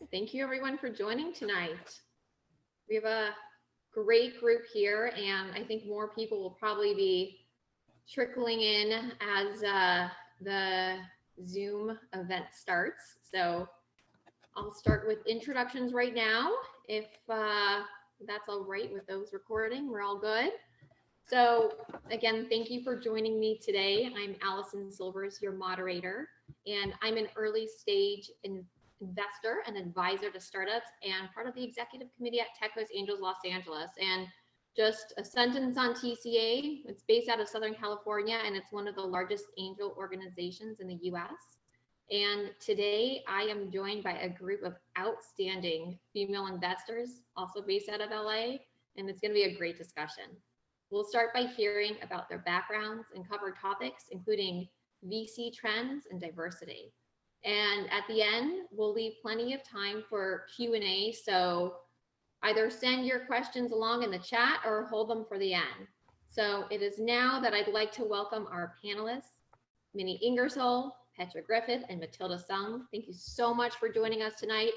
right. Thank you everyone for joining tonight. We have a great group here, and I think more people will probably be trickling in as the Zoom event starts. So I'll start with introductions right now. If that's all right with those recording, we're all good. So again, thank you for joining me today. I'm Allison Silvers, your moderator, and I'm an early stage investor and advisor to startups and part of the executive committee at Techos Angels Los Angeles. And just a sentence on TCA, it's based out of Southern California, and it's one of the largest angel organizations in the US. And today I am joined by a group of outstanding female investors, also based out of LA, and it's going to be a great discussion. We'll start by hearing about their backgrounds and cover topics including VC trends and diversity. And at the end, we'll leave plenty of time for Q&A, so either send your questions along in the chat or hold them for the end. So it is now that I'd like to welcome our panelists, Minnie Ingersoll, Petra Griffith, and Matilda Sung. Thank you so much for joining us tonight.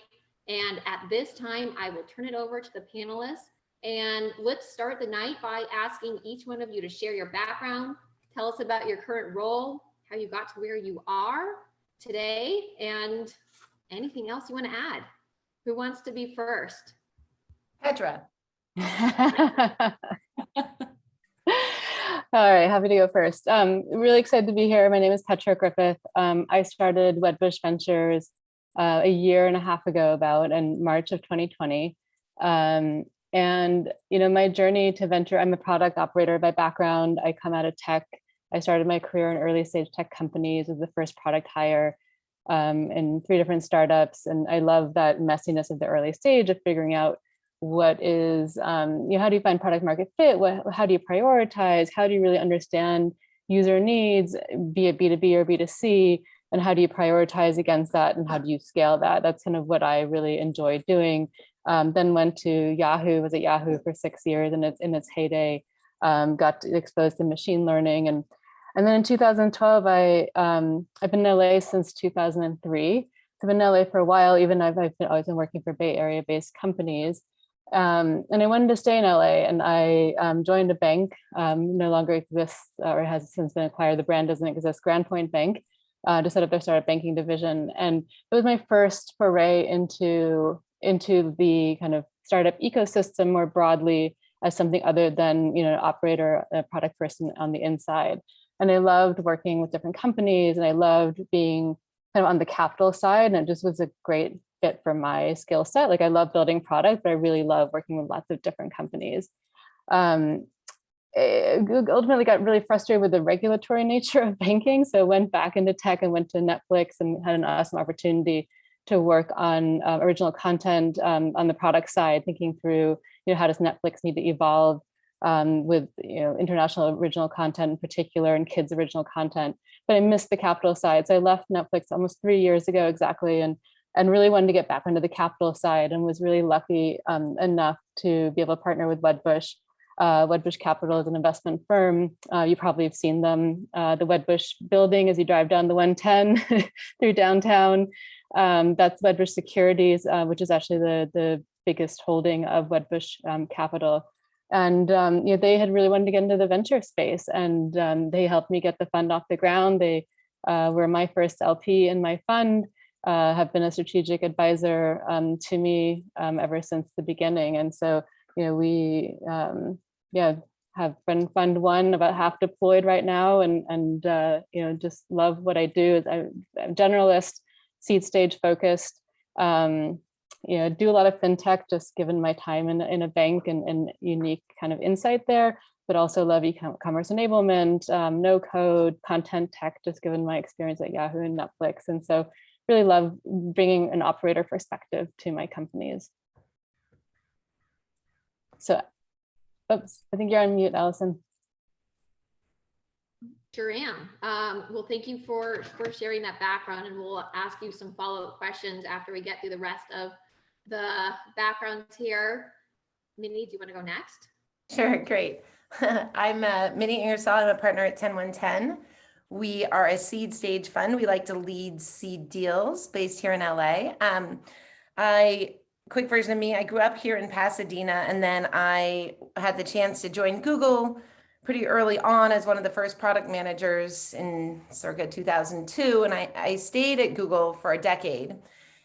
And at this time, I will turn it over to the panelists. And let's start the night by asking each one of you to share your background, tell us about your current role, how you got to where you are today, and anything else you want to add. Who wants to be first? Petra. All right, happy to go first. Really excited to be here. My name is Petra Griffith. I started Wedbush Ventures a year and a half ago, about in March of 2020. And my journey to venture, I'm a product operator by background. I come out of tech. I started my career in early stage tech companies as the first product hire in 3 different startups. And I love that messiness of the early stage of figuring out what is, how do you find product market fit? How do you prioritize? How do you really understand user needs, be it B2B or B2C? And how do you prioritize against that? And how do you scale that? That's kind of what I really enjoyed doing. Then went to Yahoo, was at Yahoo for 6 years in its heyday, got exposed to machine learning. And then in 2012, I've been in LA since 2003. So I've been in LA for a while, even I've always been working for Bay Area based companies. And I wanted to stay in LA, and I joined a bank, no longer exists or has since been acquired. The brand doesn't exist, Grand Point Bank, to set up their startup banking division. And it was my first foray into the kind of startup ecosystem more broadly as something other than, an operator, a product person on the inside. And I loved working with different companies, and I loved being kind of on the capital side. And it just was a great fit for my skill set. Like, I love building product, but I really love working with lots of different companies. I ultimately got really frustrated with the regulatory nature of banking. So I went back into tech and went to Netflix and had an awesome opportunity to work on original content on the product side, thinking through, how does Netflix need to evolve with, international original content in particular and kids original content. But I missed the capital side. So I left Netflix almost 3 years ago exactly, and really wanted to get back onto the capital side, and was really lucky enough to be able to partner with Wedbush. Wedbush Capital is an investment firm. You probably have seen them. The Wedbush building as you drive down the 110 through downtown. That's Wedbush Securities, which is actually the biggest holding of Wedbush Capital. And they had really wanted to get into the venture space, and they helped me get the fund off the ground. They were my first LP in my fund, have been a strategic advisor to me ever since the beginning. And so, we have been fund 1, about half deployed right now, and just love what I do. I'm generalist, seed stage focused. Do a lot of fintech, just given my time in a bank and unique kind of insight there, but also love e-commerce enablement, no code, content tech, just given my experience at Yahoo and Netflix. And so really love bringing an operator perspective to my companies. So, oops, I think you're on mute, Allison. Sure am. Well, thank you for sharing that background, and we'll ask you some follow-up questions after we get through the rest of the backgrounds here. Minnie, do you want to go next? Sure, great. I'm Minnie Ingersoll. I'm a partner at 10110. We are a seed stage fund. We like to lead seed deals based here in LA. quick version of me, I grew up here in Pasadena, and then I had the chance to join Google pretty early on as one of the first product managers in circa 2002. And I stayed at Google for a decade.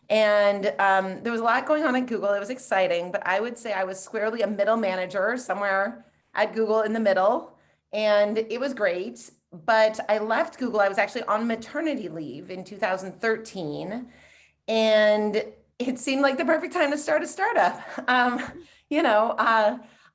And there was a lot going on at Google. It was exciting, but I would say I was squarely a middle manager somewhere at Google in the middle. And it was great. But I left Google. I was actually on maternity leave in 2013. And it seemed like the perfect time to start a startup.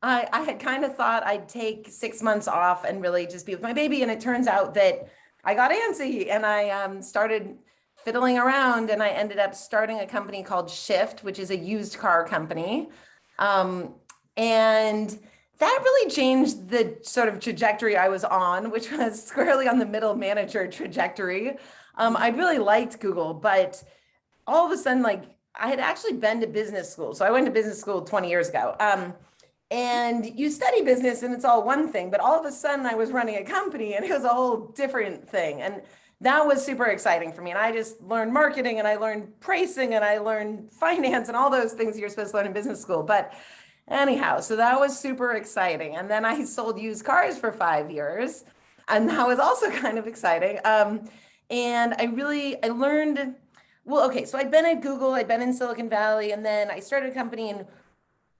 I had kind of thought I'd take 6 months off and really just be with my baby. And it turns out that I got antsy and I started fiddling around, and I ended up starting a company called Shift, which is a used car company. And that really changed the sort of trajectory I was on, which was squarely on the middle manager trajectory. I really liked Google, but all of a sudden, like, I had actually been to business school. So I went to business school 20 years ago. And you study business and it's all one thing, but all of a sudden I was running a company and it was a whole different thing. And that was super exciting for me. And I just learned marketing and I learned pricing and I learned finance and all those things you're supposed to learn in business school. But anyhow, so that was super exciting. And then I sold used cars for 5 years. And that was also kind of exciting. And I learned, well, okay, so I'd been at Google, I'd been in Silicon Valley, and then I started a company and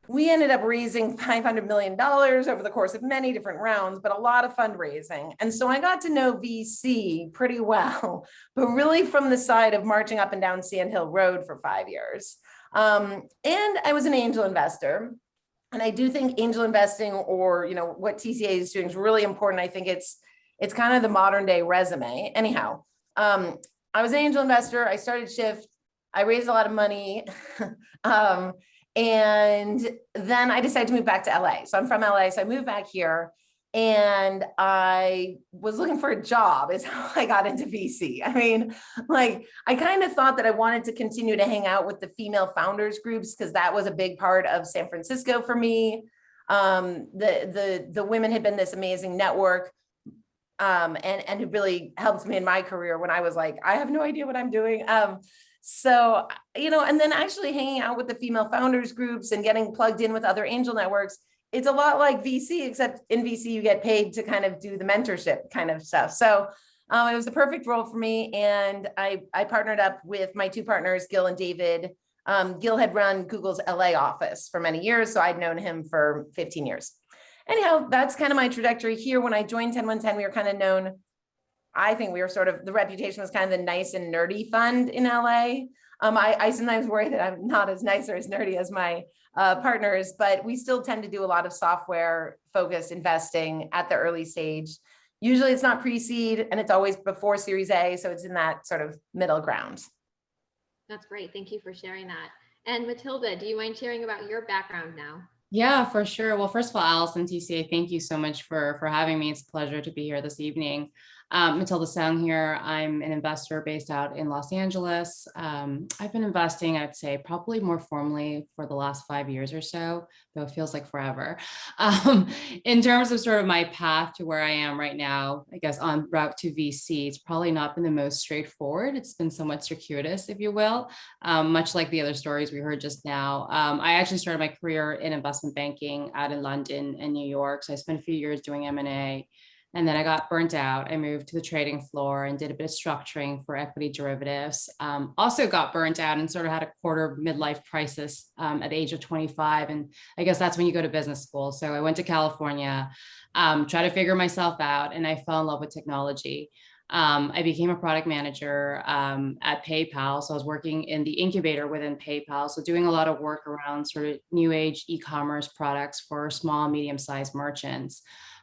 we ended up raising $500 million over the course of many different rounds, but a lot of fundraising. And so I got to know VC pretty well, but really from the side of marching up and down Sand Hill Road for 5 years. And I was an angel investor. And I do think angel investing, or what TCA is doing, is really important. I think it's kind of the modern day resume. Anyhow, I was an angel investor. I started Shift. I raised a lot of money. And then I decided to move back to LA. So I'm from LA. So I moved back here and I was looking for a job is how I got into VC. I mean, like, I kind of thought that I wanted to continue to hang out with the female founders groups because that was a big part of San Francisco for me. The women had been this amazing network. And it really helped me in my career when I was like, I have no idea what I'm doing. So, and then actually hanging out with the female founders groups and getting plugged in with other angel networks, it's a lot like VC, except in VC, you get paid to kind of do the mentorship kind of stuff. So it was the perfect role for me. And I partnered up with my two partners, Gil and David. Gil had run Google's LA office for many years, so I'd known him for 15 years. Anyhow, that's kind of my trajectory here. When I joined 10110, we were kind of known, I think we were sort of, the reputation was kind of the nice and nerdy fund in LA. I sometimes worry that I'm not as nice or as nerdy as my partners, but we still tend to do a lot of software focused investing at the early stage. Usually it's not pre-seed and it's always before Series A. So it's in that sort of middle ground. That's great. Thank you for sharing that. And Matilda, do you mind sharing about your background now? Yeah, for sure. Well, first of all, Allison, TCA, thank you so much for having me. It's a pleasure to be here this evening. Matilda Sound here. I'm an investor based out in Los Angeles. I've been investing, I'd say, probably more formally for the last 5 years or so, though it feels like forever. In terms of sort of my path to where I am right now, I guess en route to VC, it's probably not been the most straightforward. It's been somewhat circuitous, if you will, much like the other stories we heard just now. I actually started my career in investment banking out in London and New York. So I spent a few years doing M&A. And then I got burnt out. I moved to the trading floor and did a bit of structuring for equity derivatives. Also got burnt out and sort of had a quarter midlife crisis at the age of 25. And I guess that's when you go to business school. So I went to California, tried to figure myself out, and I fell in love with technology. I became a product manager at PayPal. So I was working in the incubator within PayPal. So doing a lot of work around sort of new age e-commerce products for small, medium-sized merchants.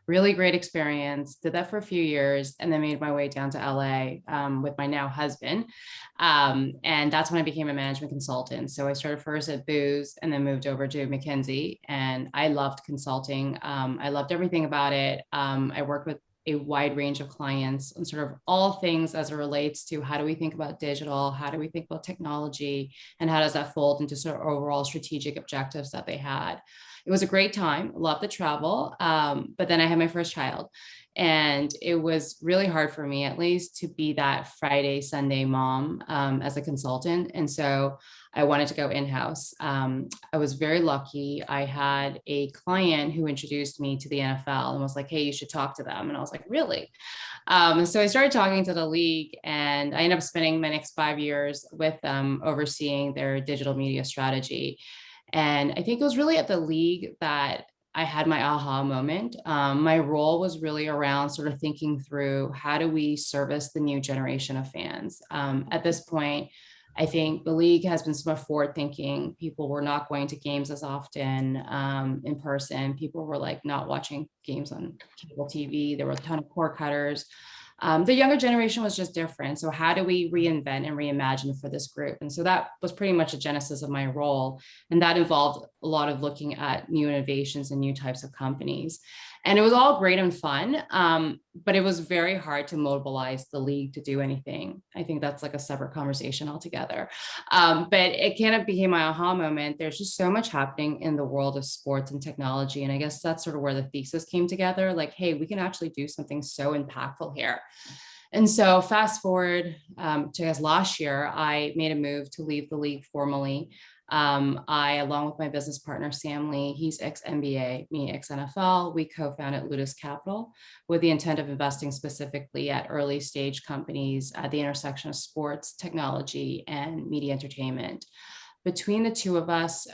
Really great experience, did that for a few years, and then made my way down to LA with my now husband. And that's when I became a management consultant. So I started first at Booz and then moved over to McKinsey, and I loved consulting. I loved everything about it. I worked with a wide range of clients and sort of all things as it relates to how do we think about digital, how do we think about technology, and how does that fold into sort of overall strategic objectives that they had. It was a great time, loved the travel, but then I had my first child. And it was really hard for me, at least, to be that Friday, Sunday mom as a consultant. And so I wanted to go in-house. I was very lucky. I had a client who introduced me to the NFL and was like, hey, you should talk to them. And I was like, really? So I started talking to the league, and I ended up spending my next 5 years with them, overseeing their digital media strategy. And I think it was really at the league that I had my aha moment. My role was really around sort of thinking through, how do we service the new generation of fans? At this point, I think the league has been somewhat forward thinking. People were not going to games as often in person. People were like not watching games on cable TV. There were a ton of cord cutters. The younger generation was just different. So how do we reinvent and reimagine for this group? And so that was pretty much a genesis of my role. And that involved a lot of looking at new innovations and new types of companies. And it was all great and fun, but it was very hard to mobilize the league to do anything. I think that's like a separate conversation altogether. But it kind of became my aha moment. There's just so much happening in the world of sports and technology. And I guess that's sort of where the thesis came together. Like, hey, we can actually do something so impactful here. And so fast forward to, I guess, last year, I made a move to leave the league formally. I, along with my business partner, Sam Lee, he's ex-NBA, me ex-NFL, we co-founded Ludus Capital with the intent of investing specifically at early stage companies at the intersection of sports, technology, and media entertainment. Between the two of us,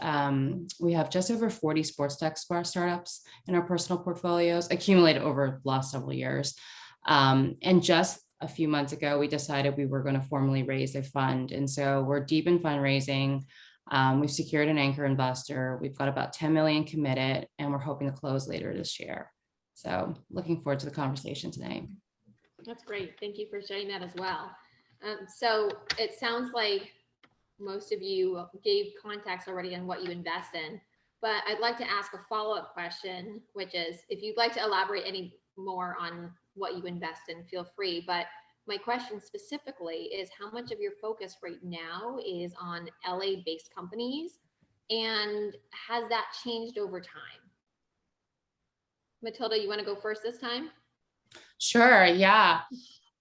we have just over 40 sports tech startups in our personal portfolios, accumulated over the last several years. And just a few months ago, we decided we were going to formally raise a fund. And so we're deep in fundraising. We've secured an anchor investor. We've got about 10 million committed, and we're hoping to close later this year. So looking forward to the conversation today. That's great. Thank you for sharing that as well. So it sounds like most of you gave context already on what you invest in, but I'd like to ask a follow-up question, which is, if you'd like to elaborate any more on what you invest in, feel free. But my question specifically is, how much of your focus right now is on LA-based companies, and has that changed over time? Matilda, you want to go first this time? Sure, yeah.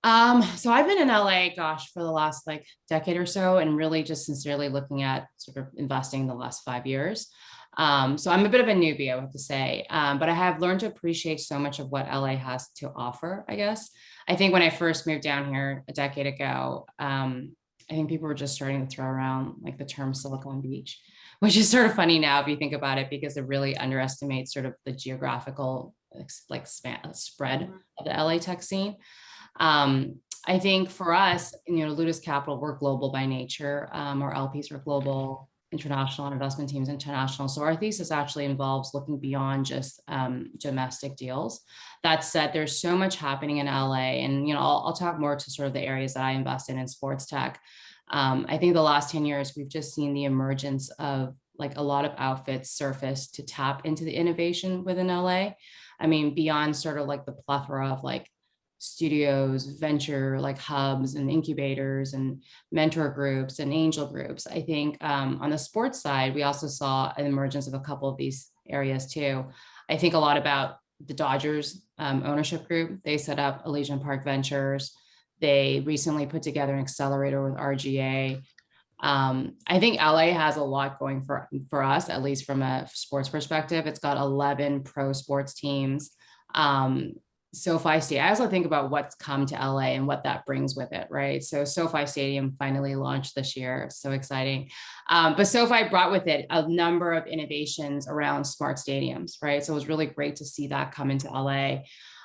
So I've been in LA, gosh, for the last like decade or so, and really just sincerely looking at sort of investing the last 5 years. So I'm a bit of a newbie, I have to say, but I have learned to appreciate so much of what LA has to offer, I guess. I think when I first moved down here a decade ago, I think people were just starting to throw around like the term Silicon Beach, which is sort of funny now if you think about it, because it really underestimates sort of the geographical like spread of the LA tech scene. I think for us, Ludus Capital, we're global by nature. Our LPs are global, international, and investment teams international. So our thesis actually involves looking beyond just domestic deals. That said, there's so much happening in LA, and I'll talk more to sort of the areas that I invest in sports tech. I think the last 10 years, we've just seen the emergence of like a lot of outfits surface to tap into the innovation within LA. I mean, beyond sort of like the plethora of like studios, venture like hubs and incubators and mentor groups and angel groups. I think on the sports side, we also saw an emergence of a couple of these areas too. I think a lot about the Dodgers ownership group. They set up Elysian Park Ventures. They recently put together an accelerator with RGA. I think LA has a lot going for us, at least from a sports perspective. It's got 11 pro sports teams. SoFi Stadium. I also think about what's come to LA and what that brings with it, right? So SoFi Stadium finally launched this year. So exciting. But SoFi brought with it a number of innovations around smart stadiums, right? So it was really great to see that come into LA.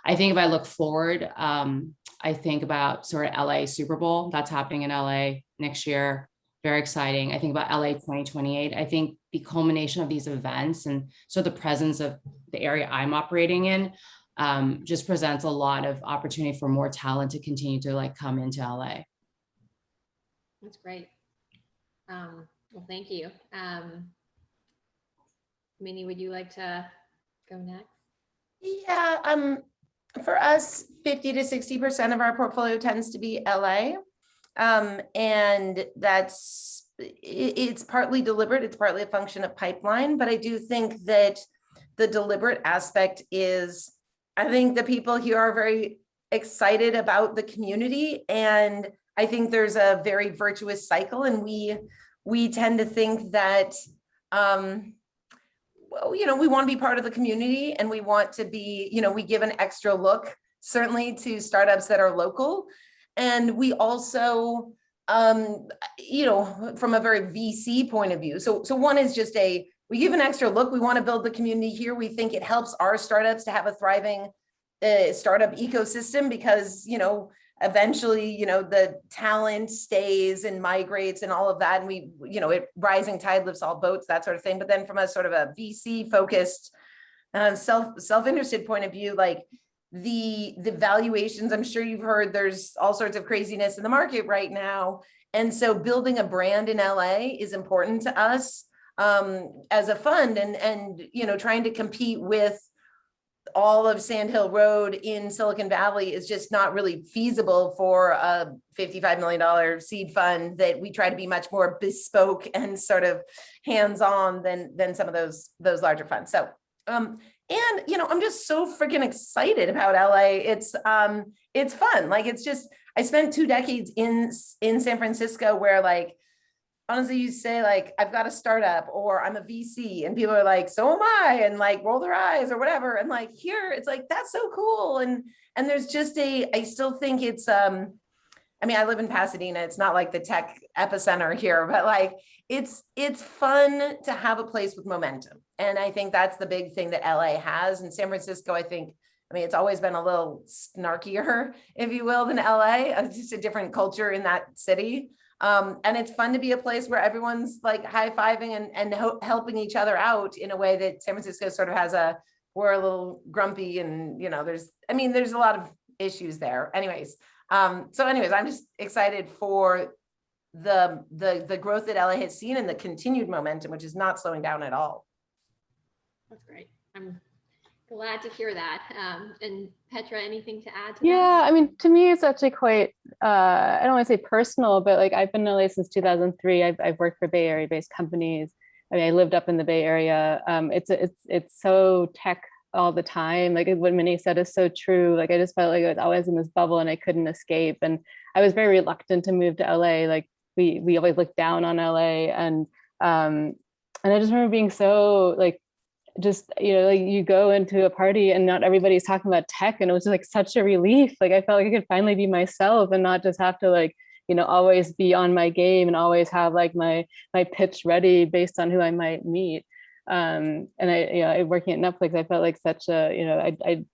I think if I look forward, I think about sort of LA Super Bowl that's happening in LA next year. Very exciting. I think about LA 2028. I think the culmination of these events and so the presence of the area I'm operating in just presents a lot of opportunity for more talent to continue to like come into LA. That's great. Well, thank you. Minnie, would you like to go next? Yeah, for us, 50 to 60% of our portfolio tends to be LA. And it's partly deliberate, it's partly a function of pipeline, but I do think that the deliberate aspect is I think the people here are very excited about the community, and I think there's a very virtuous cycle, and we tend to think that well, we want to be part of the community, and we want to be, we give an extra look certainly to startups that are local. And we also, from a very VC point of view. So one is just we give an extra look. We want to build the community here. We think it helps our startups to have a thriving startup ecosystem because, eventually, the talent stays and migrates and all of that. And we, rising tide lifts all boats, that sort of thing. But then from a sort of a VC focused, self-interested point of view, like the valuations, I'm sure you've heard there's all sorts of craziness in the market right now. And so building a brand in LA is important to us as a fund, and trying to compete with all of Sand Hill Road in Silicon Valley is just not really feasible for a $55 million seed fund. That we try to be much more bespoke and sort of hands-on than some of those larger funds. So and I'm just so freaking excited about LA. It's fun. Like, it's just, I spent 2 decades in San Francisco where, like, honestly, you say, like, I've got a startup or I'm a VC, and people are like, so am I, and like roll their eyes or whatever. And like here, it's like, that's so cool. And there's just I still think it's, I live in Pasadena. It's not like the tech epicenter here, but like, it's fun to have a place with momentum. And I think that's the big thing that LA has. And San Francisco, I think, it's always been a little snarkier, if you will, than LA. It's just a different culture in that city. And it's fun to be a place where everyone's like high-fiving and helping each other out in a way that San Francisco sort of has we're a little grumpy, and there's a lot of issues there. Anyways, I'm just excited for the growth that LA has seen and the continued momentum, which is not slowing down at all. That's great. I'm glad to hear that. And Petra, anything to add to that? Yeah, to me, it's actually quite, I don't want to say personal, but like, I've been in LA since 2003. I've worked for Bay Area based companies. I lived up in the Bay Area. It's so tech all the time. Like what Minnie said is so true. Like, I just felt like I was always in this bubble and I couldn't escape. And I was very reluctant to move to LA. Like we always looked down on LA. And I just remember being so like, just, like you go into a party and not everybody's talking about tech, and it was just like such a relief. Like I felt like I could finally be myself and not just have to like, always be on my game and always have like my pitch ready based on who I might meet. And I working at Netflix, I felt like such a, I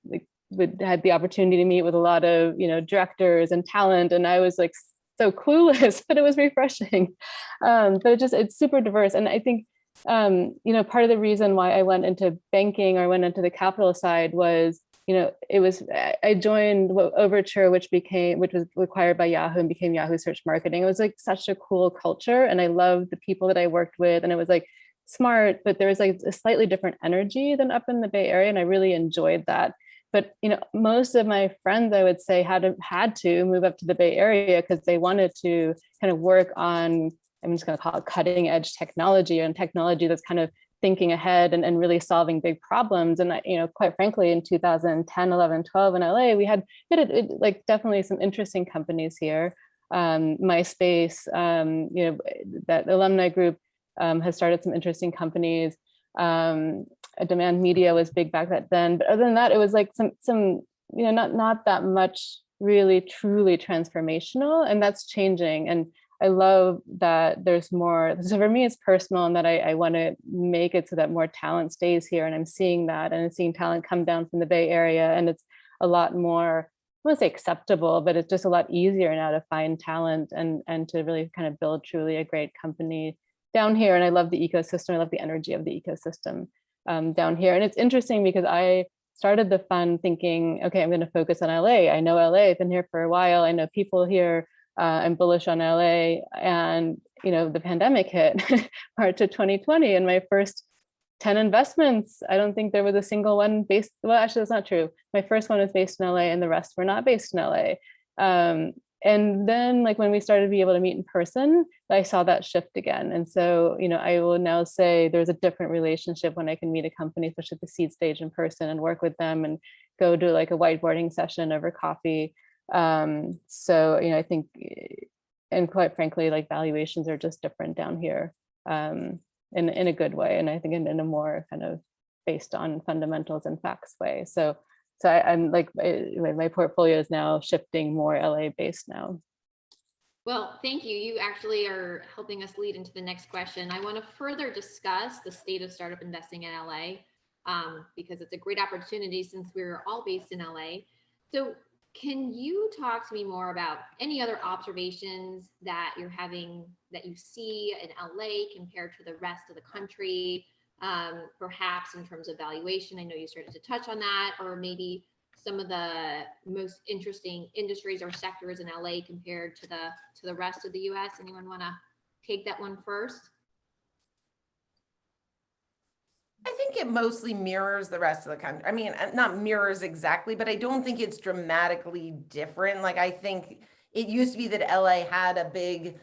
had the opportunity to meet with a lot of, directors and talent, and I was like so clueless, but it was refreshing. But it's super diverse. And I think part of the reason why I went into banking or went into the capital side was, I joined Overture, which was acquired by Yahoo and became Yahoo Search Marketing. It was like such a cool culture, and I loved the people that I worked with, and it was like smart, but there was like a slightly different energy than up in the Bay Area, and I really enjoyed that. But most of my friends, I would say, had to move up to the Bay Area because they wanted to kind of work on, I'm just going to call it cutting edge technology, and technology that's kind of thinking ahead and really solving big problems. And quite frankly, in 2010, 11, 12 in LA, we had like definitely some interesting companies here. MySpace, that alumni group has started some interesting companies. Demand Media was big back then, but other than that, it was like some not that much really truly transformational, and that's changing. And I love that there's more. So for me, it's personal, and that I want to make it so that more talent stays here. And I'm seeing that, and I'm seeing talent come down from the Bay Area, and it's a lot more, I won't say acceptable, but it's just a lot easier now to find talent and to really kind of build truly a great company down here. And I love the ecosystem. I love the energy of the ecosystem down here. And it's interesting because I started the fund thinking, okay, I'm going to focus on LA. I know LA. I've been here for a while. I know people here. I'm bullish on LA, and the pandemic hit March of 2020, and my first 10 investments, I don't think there was a single one based. Well, actually, that's not true. My first one was based in LA, and the rest were not based in LA. And then, like when we started to be able to meet in person, I saw that shift again. And so, I will now say there's a different relationship when I can meet a company, especially at the seed stage in person, and work with them and go to like a whiteboarding session over coffee. So, I think, and quite frankly, like valuations are just different down here, in a good way. And I think in a more kind of based on fundamentals and facts way. So I'm like, my portfolio is now shifting more LA based now. Well, thank you. You actually are helping us lead into the next question. I want to further discuss the state of startup investing in LA, because it's a great opportunity since we're all based in LA. So can you talk to me more about any other observations that you're having that you see in LA compared to the rest of the country, perhaps in terms of valuation? I know you started to touch on that, or maybe some of the most interesting industries or sectors in LA compared to the rest of the US. Anyone want to take that one first? I think it mostly mirrors the rest of the country. I mean, not mirrors exactly, but I don't think it's dramatically different. Like, I think it used to be that LA had a big,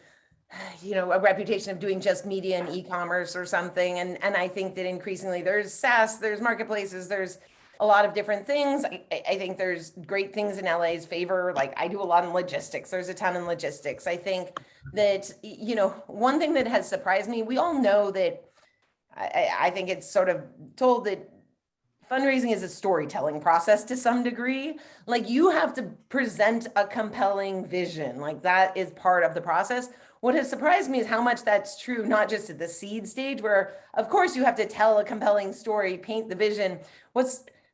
a reputation of doing just media and e-commerce or something. And I think that increasingly there's SaaS, there's marketplaces, there's a lot of different things. I think there's great things in LA's favor. Like, I do a lot in logistics. There's a ton in logistics. I think that, one thing that has surprised me, we all know that I think it's sort of told that fundraising is a storytelling process to some degree. Like, you have to present a compelling vision. Like, that is part of the process. What has surprised me is how much that's true, not just at the seed stage, where of course you have to tell a compelling story, paint the vision.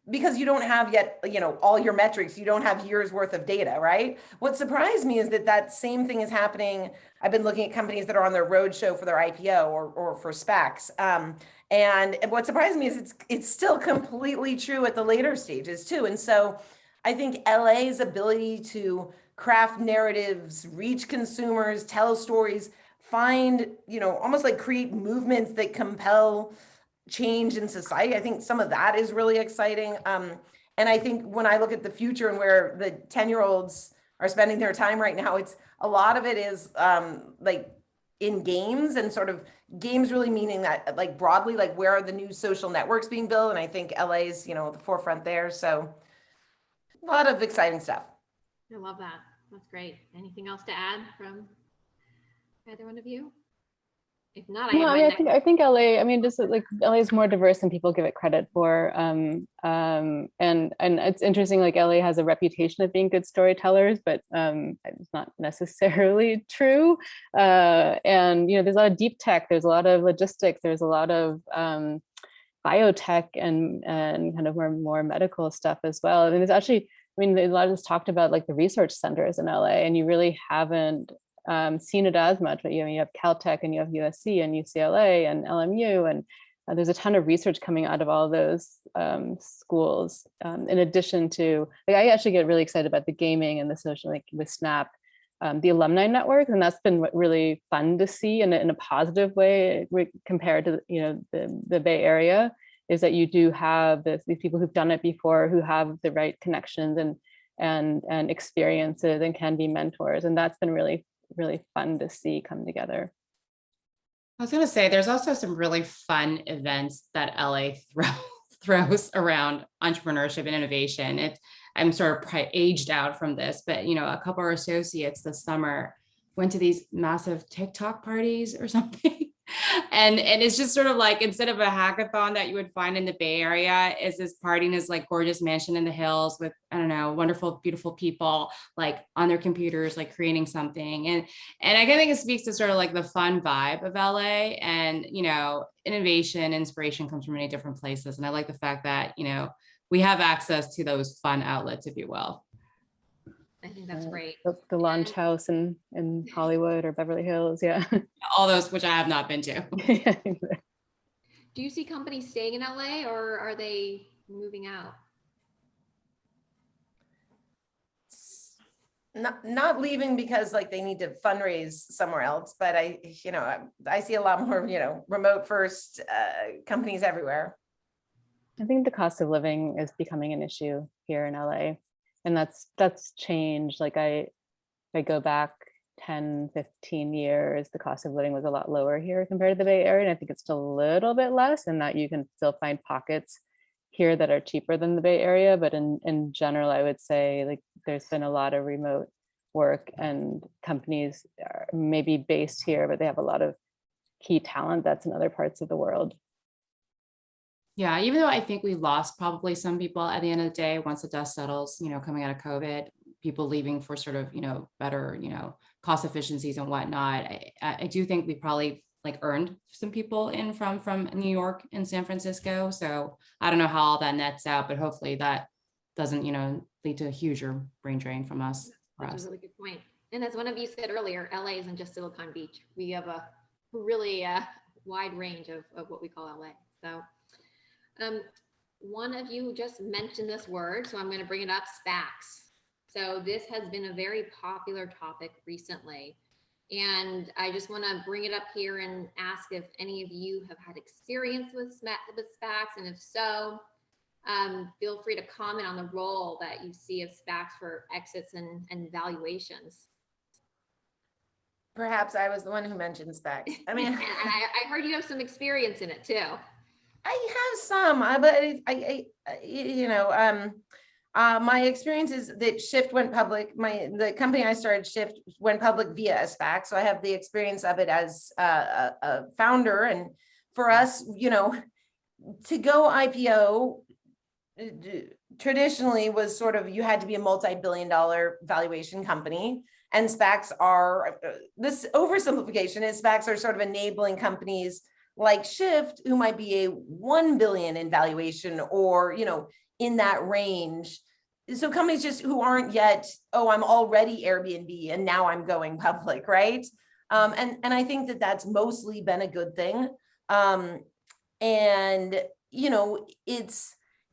Because you don't have yet, all your metrics, you don't have years worth of data, right? What surprised me is that same thing is happening. I've been looking at companies that are on their roadshow for their IPO or for SPACs. And what surprised me is it's still completely true at the later stages too. And so I think LA's ability to craft narratives, reach consumers, tell stories, find, almost like create movements that compel change in society. I think some of that is really exciting. And I think when I look at the future and where the 10-year-olds are spending their time right now, it's a lot of it is like in games, and sort of games really meaning that, like, broadly, like, where are the new social networks being built? And I think LA is, at the forefront there. So a lot of exciting stuff. I love that. That's great. Anything else to add from either one of you? If not, No, I think LA, just like LA is more diverse than people give it credit for. And it's interesting, like LA has a reputation of being good storytellers, but it's not necessarily true. And there's a lot of deep tech, there's a lot of logistics, there's a lot of biotech and kind of more medical stuff as well. And there's actually, a lot of this talked about like the research centers in LA, and you really haven't seen it as much, but you have Caltech and you have USC and UCLA and LMU, and there's a ton of research coming out of all those schools. In addition to, like, I actually get really excited about the gaming and the social, like with Snap, the alumni network, and that's been really fun to see in a positive way compared to the Bay Area. Is that you do have these people who've done it before, who have the right connections and experiences and can be mentors, and that's been really fun to see come together. I was going to say, there's also some really fun events that LA throws around entrepreneurship and innovation. I'm sort of aged out from this, but a couple of our associates this summer went to these massive TikTok parties or something. And it's just sort of like, instead of a hackathon that you would find in the Bay Area, is this party in this like gorgeous mansion in the hills with, I don't know, wonderful, beautiful people like on their computers, like creating something. And I think it speaks to sort of like the fun vibe of LA, and, innovation, inspiration comes from many different places. And I like the fact that, we have access to those fun outlets, if you will. I think that's great. The Launch House in Hollywood or Beverly Hills, yeah. All those, which I have not been to. Do you see companies staying in LA, or are they moving out? Not leaving because like they need to fundraise somewhere else, but I see a lot more, remote first companies everywhere. I think the cost of living is becoming an issue here in LA. And that's changed. Like I go back 10, 15 years, the cost of living was a lot lower here compared to the Bay Area. And I think it's still a little bit less, and that you can still find pockets here that are cheaper than the Bay Area, but in general, I would say like there's been a lot of remote work and companies are maybe based here, but they have a lot of key talent that's in other parts of the world. Yeah, even though I think we lost probably some people at the end of the day, once the dust settles, coming out of COVID, people leaving for sort of, better, cost efficiencies and whatnot. I do think we probably like earned some people in from New York and San Francisco. So I don't know how all that nets out, but hopefully that doesn't, lead to a huger brain drain from us. That's a really good point. And as one of you said earlier, LA isn't just Silicon Beach. We have a really wide range of what we call LA. So one of you just mentioned this word, so I'm going to bring it up, SPACs. So this has been a very popular topic recently. And I just want to bring it up here and ask if any of you have had experience with SPACs, and if so, feel free to comment on the role that you see of SPACs for exits and valuations. Perhaps I was the one who mentioned SPACs. I mean, and I heard you have some experience in it too. I have some, but my experience is that Shift went public. The company I started, Shift, went public via a SPAC. So I have the experience of it as a founder. And for us, to go IPO traditionally was sort of, you had to be a multi-billion-dollar valuation company. And SPACs are, this oversimplification is SPACs are sort of enabling companies like Shift, who might be a 1 billion in valuation or, in that range. So companies just who aren't yet, oh, I'm already Airbnb and now I'm going public, right? And I think that that's mostly been a good thing.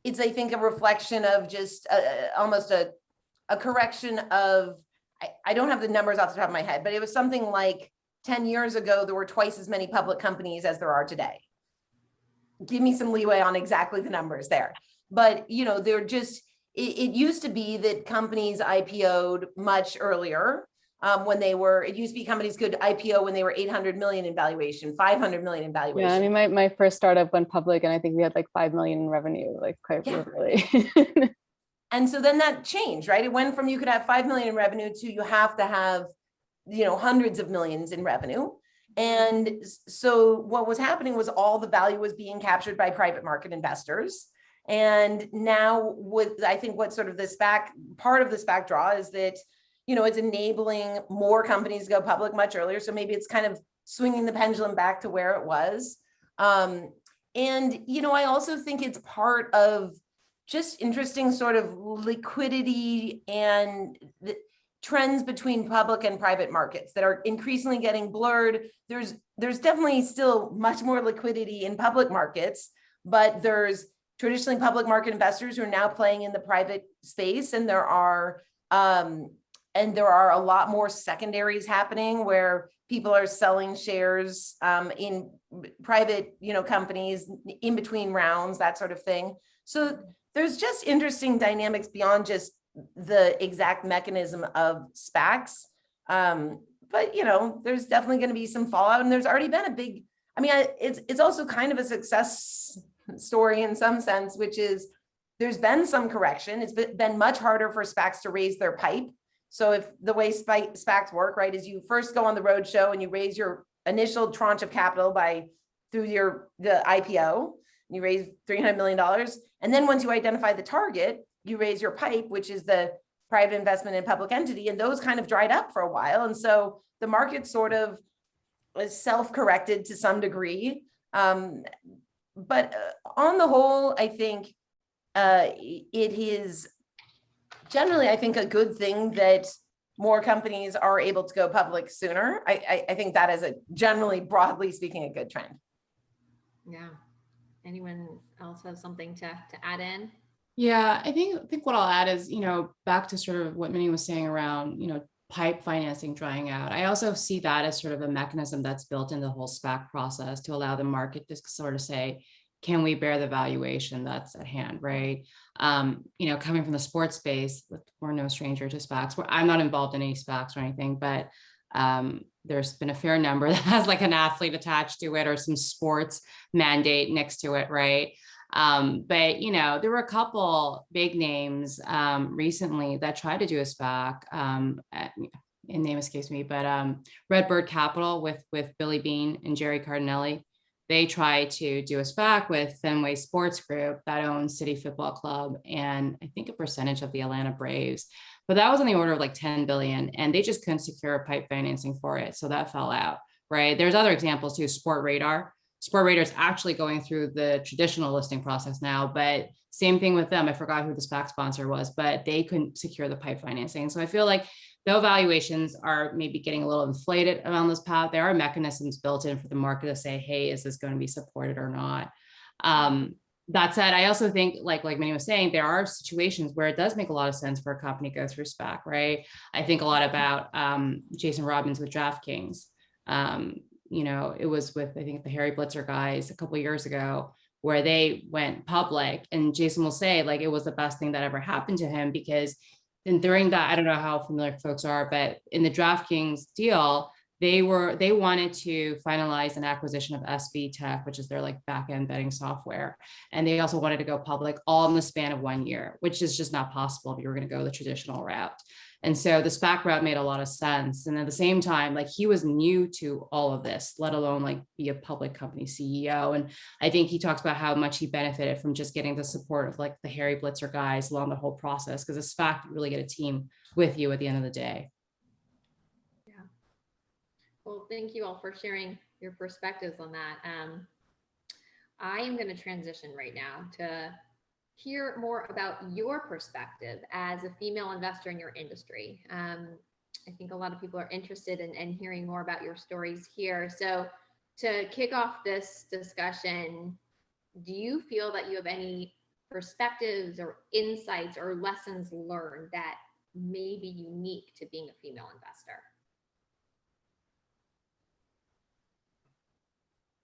It's I think a reflection of just almost a correction of, I don't have the numbers off the top of my head, but it was something like 10 years ago, there were twice as many public companies as there are today. Give me some leeway on exactly the numbers there. But, they're just, it used to be that companies IPO'd much earlier it used to be companies could IPO when they were 800 million in valuation, 500 million in valuation. Yeah, I mean, my first startup went public and I think we had like 5 million in revenue, like quite early. And so then that changed, right? It went from you could have 5 million in revenue to you have to have, hundreds of millions in revenue. And so what was happening was all the value was being captured by private market investors. And now I think what sort of the SPAC, part of the SPAC draw is that, it's enabling more companies to go public much earlier. So maybe it's kind of swinging the pendulum back to where it was. I also think it's part of just interesting sort of liquidity and the trends between public and private markets that are increasingly getting blurred. There's definitely still much more liquidity in public markets, but there's traditionally public market investors who are now playing in the private space, and there are a lot more secondaries happening where people are selling shares in private, companies in between rounds, that sort of thing. So there's just interesting dynamics beyond just the exact mechanism of SPACs. But, there's definitely going to be some fallout, and there's already been it's also kind of a success story in some sense, which is there's been some correction. It's been much harder for SPACs to raise their pipe. So if the way SPACs work, right, is you first go on the road show and you raise your initial tranche of capital through the IPO, you raise $300 million. And then once you identify the target, you raise your pipe, which is the private investment in public entity. And those kind of dried up for a while. And so the market sort of was self-corrected to some degree. But on the whole, I think it is generally, I think, a good thing that more companies are able to go public sooner. I think that is generally, broadly speaking, a good trend. Yeah. Anyone else have something to add in? Yeah, I think what I'll add is, back to sort of what Minnie was saying around, pipe financing drying out. I also see that as sort of a mechanism that's built in the whole SPAC process to allow the market to sort of say, can we bear the valuation that's at hand, right? Coming from the sports space, we're no stranger to SPACs. I'm not involved in any SPACs or anything, but there's been a fair number that has like an athlete attached to it or some sports mandate next to it, right? But there were a couple big names recently that tried to do a SPAC. And name escapes me, but Redbird Capital with Billy Beane and Jerry Cardinelli. They tried to do a SPAC with Fenway Sports Group that owns City Football Club and I think a percentage of the Atlanta Braves. But that was on the order of like 10 billion, and they just couldn't secure pipe financing for it, so that fell out. Right? There's other examples too. Sport Radar is actually going through the traditional listing process now, but same thing with them. I forgot who the SPAC sponsor was, but they couldn't secure the pipe financing. So I feel like though valuations are maybe getting a little inflated around this path, there are mechanisms built in for the market to say, hey, is this going to be supported or not? That said, I also think, like Minnie was saying, there are situations where it does make a lot of sense for a company to go through SPAC, right? I think a lot about Jason Robbins with DraftKings. It was with, I think, the Harry Blitzer guys a couple of years ago, where they went public, and Jason will say, like, it was the best thing that ever happened to him, because then during that, I don't know how familiar folks are, but in the DraftKings deal, they wanted to finalize an acquisition of SV Tech, which is their like back-end betting software. And they also wanted to go public all in the span of 1 year, which is just not possible if you were going to go the traditional route. And so the SPAC route made a lot of sense. And at the same time, like, he was new to all of this, let alone like be a public company CEO. And I think he talks about how much he benefited from just getting the support of like the Harry Blitzer guys along the whole process, because a SPAC, you really get a team with you at the end of the day. Yeah. Well, thank you all for sharing your perspectives on that. I am going to transition right now to hear more about your perspective as a female investor in your industry. I think a lot of people are interested in hearing more about your stories here. So to kick off this discussion, do you feel that you have any perspectives or insights or lessons learned that may be unique to being a female investor?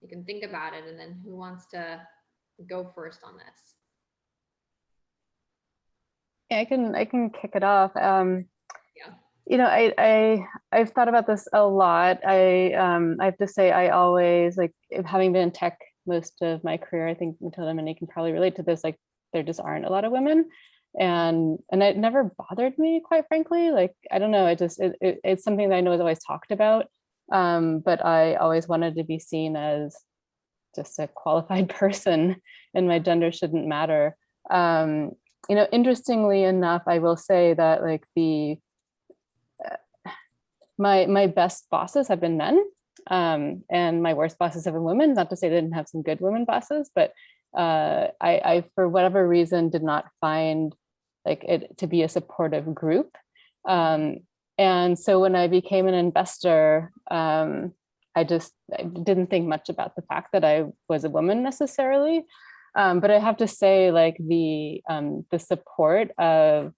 You can think about it, and then who wants to go first on this? Yeah, I can kick it off. Yeah. I've thought about this a lot. I have to say, I always, like, having been in tech most of my career, I think Matilda and Minnie can probably relate to this. Like, there just aren't a lot of women, and it never bothered me, quite frankly. Like, I don't know, it's something that I know is always talked about, but I always wanted to be seen as just a qualified person, and my gender shouldn't matter. Interestingly enough, I will say that, like, my best bosses have been men, and my worst bosses have been women. Not to say they didn't have some good women bosses, but I for whatever reason did not find like it to be a supportive group. And so when I became an investor, I didn't think much about the fact that I was a woman necessarily. But I have to say, like, the support of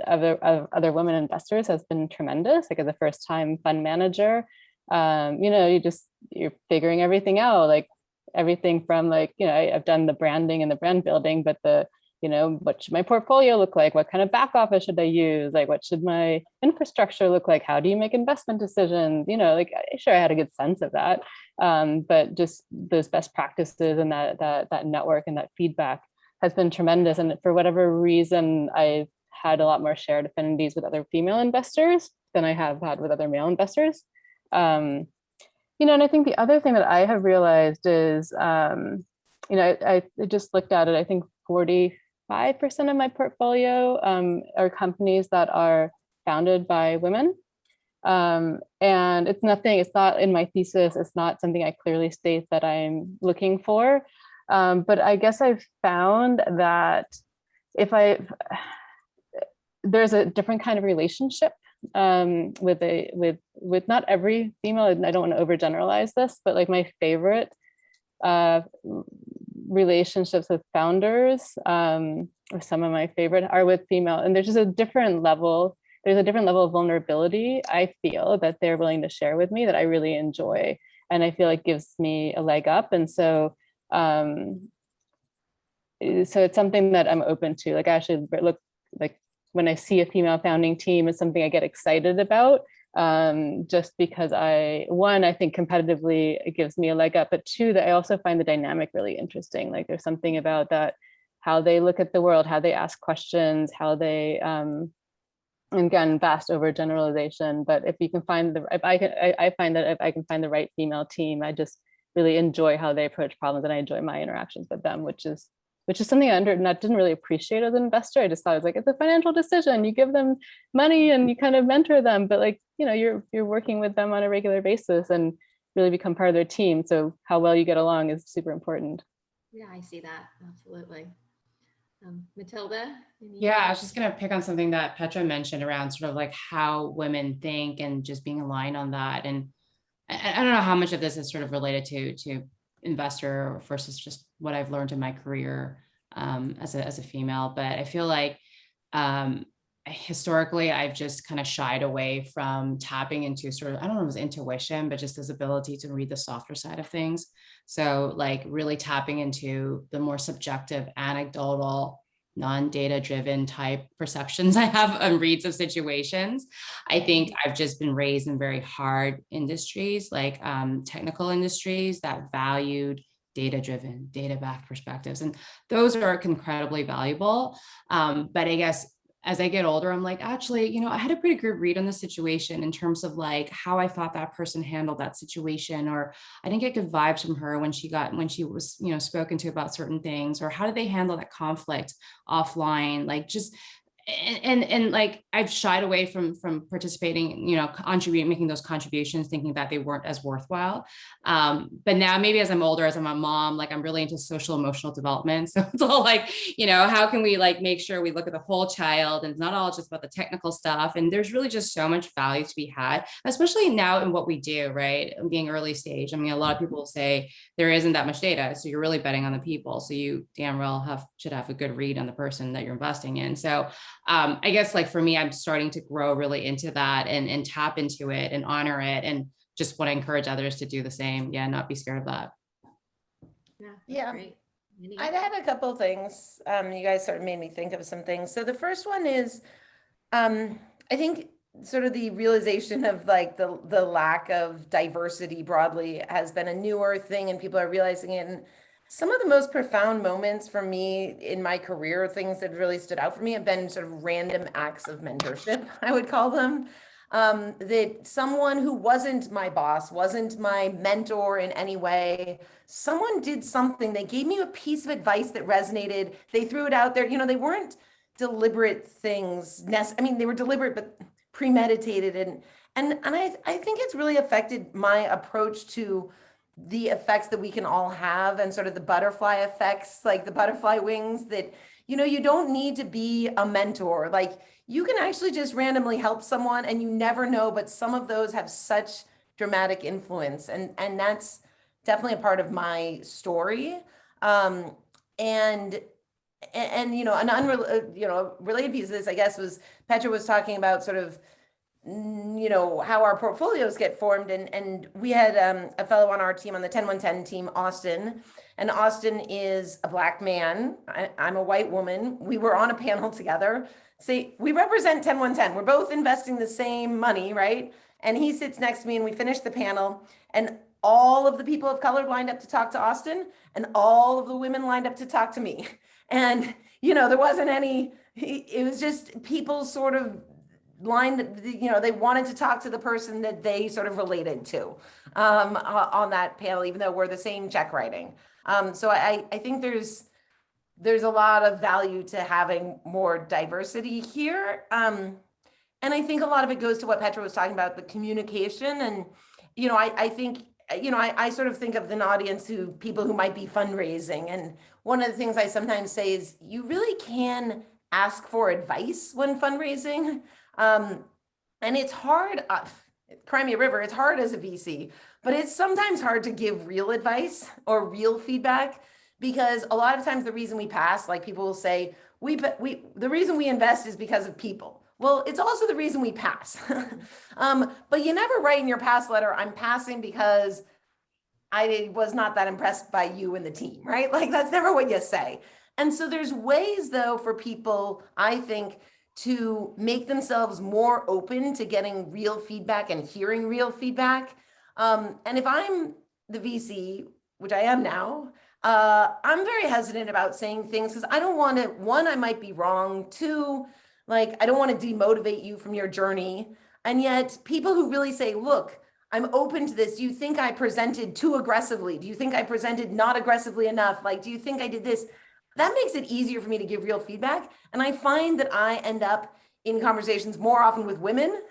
other women investors has been tremendous. Like, as a first time fund manager, you're figuring everything out, like everything from, like, I've done the branding and the brand building, but what should my portfolio look like? What kind of back office should I use? Like, what should my infrastructure look like? How do you make investment decisions? Sure, I had a good sense of that. But just those best practices and that network and that feedback has been tremendous. And for whatever reason, I've had a lot more shared affinities with other female investors than I have had with other male investors. And I think the other thing that I have realized is, I just looked at it, I think 45% of my portfolio are companies that are founded by women. And it's not in my thesis, it's not something I clearly state that I'm looking for. But I guess I've found that there's a different kind of relationship with not every female, I don't want to overgeneralize this, but like my favorite relationships with founders, or some of my favorite, are with female, and there's just a different level. There's a different level of vulnerability I feel that they're willing to share with me that I really enjoy, and I feel like gives me a leg up. And so it's something that I'm open to. Like, I actually look, like, when I see a female founding team, it's something I get excited about, just because I think competitively it gives me a leg up, but two, that I also find the dynamic really interesting. Like there's something about that, how they look at the world, how they ask questions, how they, again, vast overgeneralization, but if you can find I find that if I can find the right female team, I just really enjoy how they approach problems, and I enjoy my interactions with them, which is something I didn't really appreciate as an investor. I just thought it was like, it's a financial decision. You give them money and you kind of mentor them, but like, you're working with them on a regular basis and really become part of their team. So how well you get along is super important. Yeah, I see that. Absolutely. Matilda? Yeah, I was just going to pick on something that Petra mentioned around sort of like how women think and just being aligned on that. And I don't know how much of this is sort of related to investor versus just what I've learned in my career as a female, but I feel like historically I've just kind of shied away from tapping into sort of, I don't know if it was intuition, but just this ability to read the softer side of things. So like really tapping into the more subjective, anecdotal, non-data driven type perceptions I have on reads of situations. I think I've just been raised in very hard industries, like technical industries that valued data-driven, data-backed perspectives. And those are incredibly valuable. But I guess as I get older, I'm like, actually, I had a pretty good read on the situation in terms of like how I thought that person handled that situation, or I didn't get good vibes from her when she was, spoken to about certain things, or how did they handle that conflict offline? Like just, and like I've shied away from participating, contributing, making those contributions, thinking that they weren't as worthwhile. But now maybe as I'm older, as I'm a mom, like I'm really into social emotional development. So it's all like, how can we like make sure we look at the whole child, and it's not all just about the technical stuff. And there's really just so much value to be had, especially now in what we do, right? Being early stage. I mean, a lot of people say there isn't that much data, so you're really betting on the people. So you damn well should have a good read on the person that you're investing in. So I guess like for me, I'm starting to grow really into that and tap into it and honor it, and just want to encourage others to do the same. Yeah, not be scared of that. Yeah. Great. I'd add a couple of things. You guys sort of made me think of some things. So the first one is, I think sort of the realization of like the lack of diversity broadly has been a newer thing, and people are realizing it. And some of the most profound moments for me in my career, things that really stood out for me, have been sort of random acts of mentorship, I would call them. That someone who wasn't my boss, wasn't my mentor in any way, someone did something, they gave me a piece of advice that resonated, they threw it out there. They weren't deliberate things. I mean, they were deliberate, but premeditated. And I think it's really affected my approach to the effects that we can all have, and sort of the butterfly effects, like the butterfly wings, that, you don't need to be a mentor. Like you can actually just randomly help someone, and you never know, but some of those have such dramatic influence. And that's definitely a part of my story. And an related piece of this, I guess, was Petra was talking about sort of, how our portfolios get formed. And we had a fellow on our team, on the 10-1-10 team, Austin. And Austin is a Black man. I'm a white woman. We were on a panel together. Say, we represent 10-1-10. We're both investing the same money, right? And he sits next to me, and we finished the panel, and all of the people of color lined up to talk to Austin, and all of the women lined up to talk to me. And, there wasn't any, it was just people sort of lined, they wanted to talk to the person that they sort of related to on that panel, even though we're the same check writing. So I think there's a lot of value to having more diversity here. And I think a lot of it goes to what Petra was talking about, the communication. And, I think, I sort of think of an audience people who might be fundraising. And one of the things I sometimes say is you really can ask for advice when fundraising. And it's hard, Crimea River, it's hard as a VC, but it's sometimes hard to give real advice or real feedback, because a lot of times the reason we pass, like people will say, the reason we invest is because of people. Well, it's also the reason we pass. But you never write in your pass letter, I'm passing because I was not that impressed by you and the team, right? Like that's never what you say. And so there's ways though for people, I think, to make themselves more open to getting real feedback and hearing real feedback. And if I'm the VC, which I am now, I'm very hesitant about saying things because I don't want to, one, I might be wrong. Two, like, I don't want to demotivate you from your journey. And yet people who really say, look, I'm open to this. Do you think I presented too aggressively? Do you think I presented not aggressively enough? Like, do you think I did this? That makes it easier for me to give real feedback. And I find that I end up in conversations more often with women,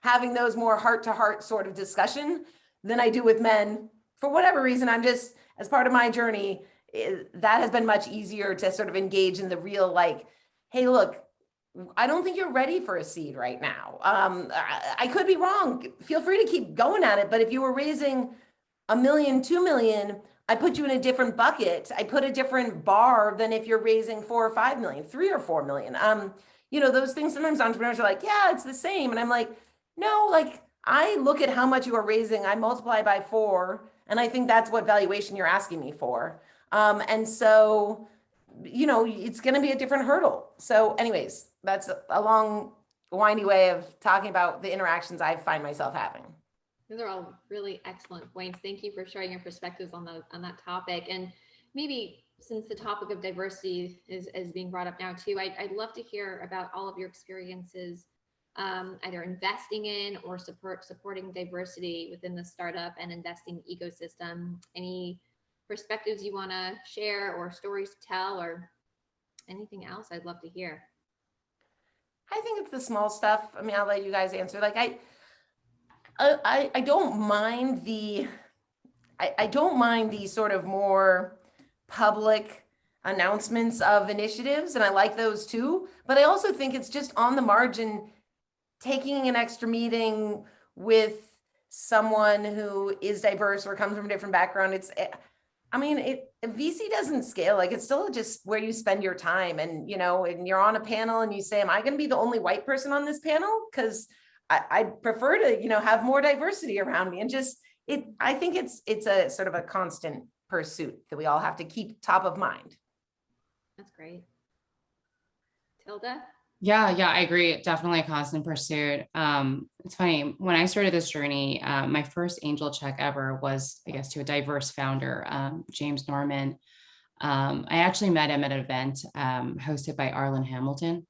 having those more heart to heart sort of discussion than I do with men. For whatever reason, I'm just, as part of my journey, that has been much easier to sort of engage in the real, like, hey, look, I don't think you're ready for a seed right now. I could be wrong. Feel free to keep going at it. But if you were raising $1 million, 2 million, I put you in a different bucket. I put a different bar than if you're raising 4 or 5 million, 3 or 4 million. You know, those things, sometimes entrepreneurs are like, yeah, it's the same. And I'm like, no, like, I look at how much you are raising, I multiply by 4. And I think that's what valuation you're asking me for. And so, you know, it's going to be a different hurdle. So anyways, that's a long, windy way of talking about the interactions I find myself having. Those are all really excellent points. Thank you for sharing your perspectives on that topic. And maybe since the topic of diversity is being brought up now too, I'd love to hear about all of your experiences, either investing in or supporting diversity within the startup and investing ecosystem. Any perspectives you want to share or stories to tell or anything else? I'd love to hear. I think it's the small stuff. I mean, I'll let you guys answer. Like I don't mind I don't mind the sort of more public announcements of initiatives, and I like those too. But I also think it's just on the margin, taking an extra meeting with someone who is diverse or comes from a different background. VC doesn't scale. Like, it's still just where you spend your time, and, you know, and you're on a panel and you say, am I going to be the only white person on this panel? Because I'd prefer to, you know, have more diversity around me. And just I think it's a sort of a constant pursuit that we all have to keep top of mind. That's great. Tilda? Yeah, I agree. Definitely a constant pursuit. It's funny, when I started this journey, my first angel check ever was, I guess, to a diverse founder, James Norman. I actually met him at an event hosted by Arlen Hamilton.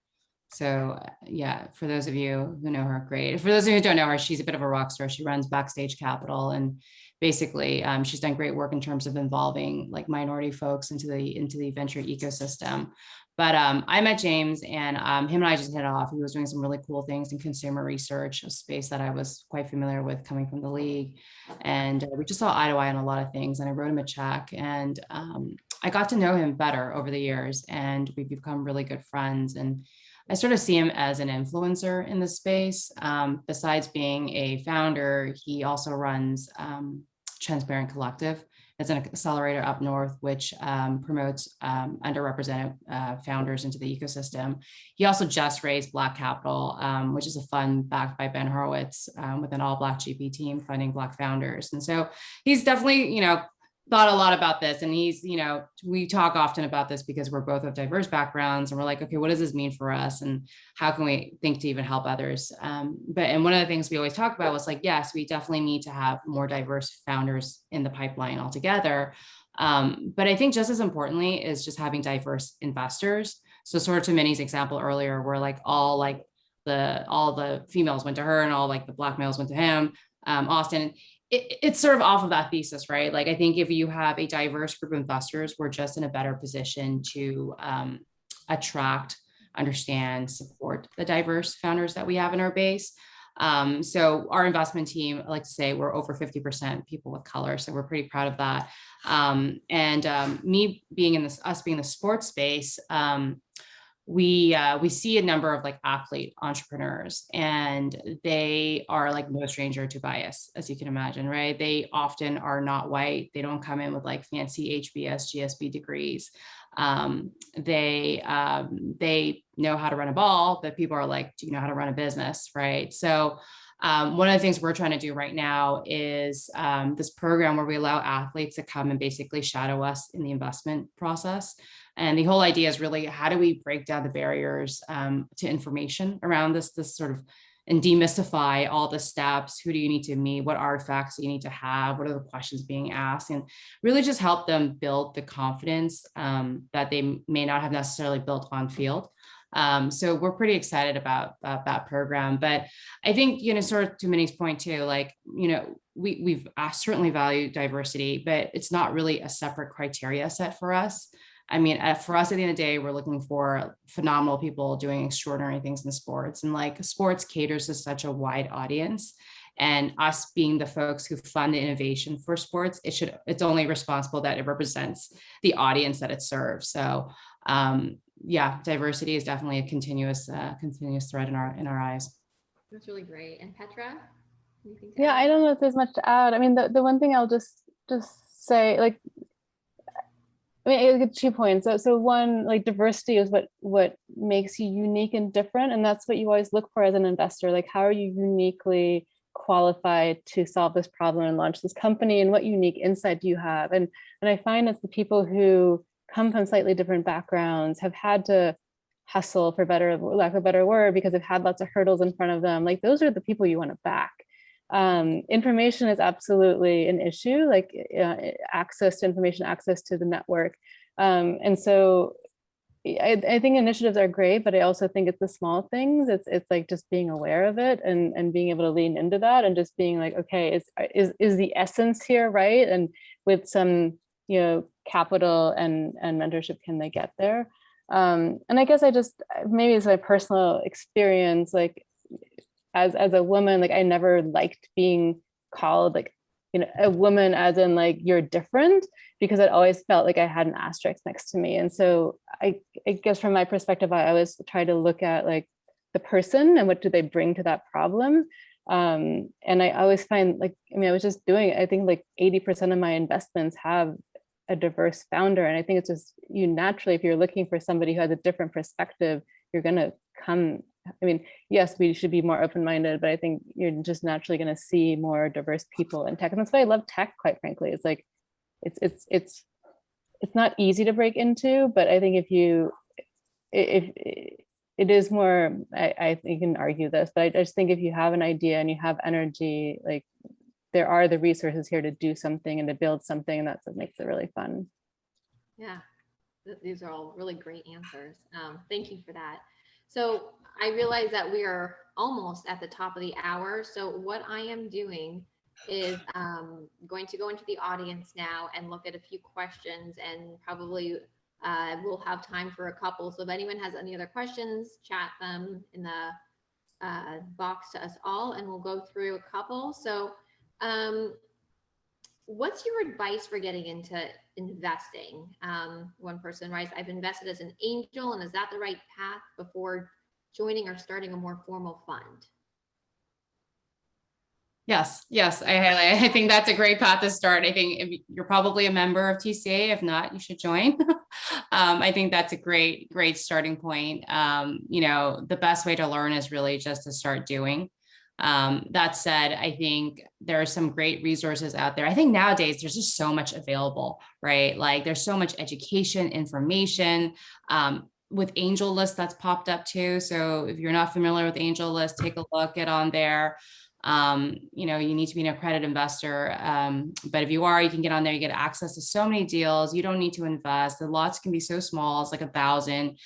So yeah, for those of you who know her, great. For those of you who don't know her, she's a bit of a rock star. She runs Backstage Capital, and basically she's done great work in terms of involving like minority folks into the venture ecosystem. But I met James, and him and I just hit it off. He was doing some really cool things in consumer research, a space that I was quite familiar with coming from the league. And we just saw eye to eye on a lot of things. And I wrote him a check, and I got to know him better over the years, and we've become really good friends. And I sort of see him as an influencer in the space. Besides being a founder, he also runs Transparent Collective. It's an accelerator up north, which promotes underrepresented founders into the ecosystem. He also just raised Black Capital, which is a fund backed by Ben Horowitz with an all Black GP team funding Black founders. And so he's definitely, you know, thought a lot about this. And he's, you know, we talk often about this because we're both of diverse backgrounds, and we're like, okay, what does this mean for us? And how can we think to even help others? And one of the things we always talk about was like, yes, we definitely need to have more diverse founders in the pipeline altogether. But I think just as importantly is just having diverse investors. So sort of to Minnie's example earlier, where like all the females went to her and all like the Black males went to him, Austin. It's sort of off of that thesis, right? Like, I think if you have a diverse group of investors, we're just in a better position to attract, understand, support the diverse founders that we have in our base. So our investment team, I like to say we're over 50% people of color. So we're pretty proud of that. Me being us being the sports space, we see a number of like athlete entrepreneurs, and they are like no stranger to bias, as you can imagine, right? They often are not white. They don't come in with like fancy HBS, GSB degrees. They know how to run a ball, but people are like, do you know how to run a business, right? So one of the things we're trying to do right now is this program where we allow athletes to come and basically shadow us in the investment process. And the whole idea is really, how do we break down the barriers to information around this sort of, and demystify all the steps. Who do you need to meet? What artifacts do you need to have? What are the questions being asked? And really just help them build the confidence that they may not have necessarily built on field. So we're pretty excited about that program. But I think, sort of to Minnie's point too, like, we've certainly valued diversity, but it's not really a separate criteria set for us. I mean, for us at the end of the day, we're looking for phenomenal people doing extraordinary things in sports, and like sports caters to such a wide audience, and us being the folks who fund the innovation for sports, it's only responsible that it represents the audience that it serves. So yeah, diversity is definitely a continuous thread in our eyes. That's really great. And Petra, anything to Yeah, add? I don't know if there's much to add. I mean, the one thing I'll just say, like, I mean, 2 points. So one, like, diversity is what makes you unique and different. And that's what you always look for as an investor. Like, how are you uniquely qualified to solve this problem and launch this company? And what unique insight do you have? And I find it's the people who come from slightly different backgrounds, have had to hustle, for lack of a better word, because they've had lots of hurdles in front of them. Like, those are the people you want to back. Information is absolutely an issue, like access to information, access to the network. And so I think initiatives are great, but I also think it's the small things. It's like just being aware of it and being able to lean into that, and just being like, okay, is the essence here right? And with some, capital and mentorship, can they get there? And I guess maybe it's my personal experience, like, as a woman, like, I never liked being called like, a woman, as in like, you're different, because it always felt like I had an asterisk next to me. And so I guess from my perspective, I always try to look at like the person and what do they bring to that problem. And I always find, like, I mean, I think like 80% of my investments have a diverse founder. And I think it's just, you naturally, if you're looking for somebody who has a different perspective, you're going to come. I mean, yes, we should be more open-minded, but I think you're just naturally going to see more diverse people in tech. And that's why I love tech, quite frankly. It's like, it's not easy to break into, but I think if it is more, I think you can argue this, but I just think if you have an idea and you have energy, like, there are the resources here to do something and to build something, and that's what makes it really fun. Yeah, these are all really great answers. Thank you for that. So I realize that we are almost at the top of the hour. So what I am doing is going to go into the audience now and look at a few questions, and probably we'll have time for a couple. So if anyone has any other questions, chat them in the box to us all, and we'll go through a couple. So what's your advice for getting into investing? One person writes, I've invested as an angel, and is that the right path before joining or starting a more formal fund? Yes, I think that's a great path to start. I think if you're probably a member of TCA. If not, you should join. I think that's a great starting point. The best way to learn is really just to start doing. That said, I think there are some great resources out there. I think nowadays there's just so much available, right? Like, there's so much education, information, with Angel List that's popped up too. So if you're not familiar with Angel List, take a look, get on there. You need to be an accredited investor. But if you are, you can get on there, you get access to so many deals. You don't need to invest. The lots can be so small. It's like 1,000.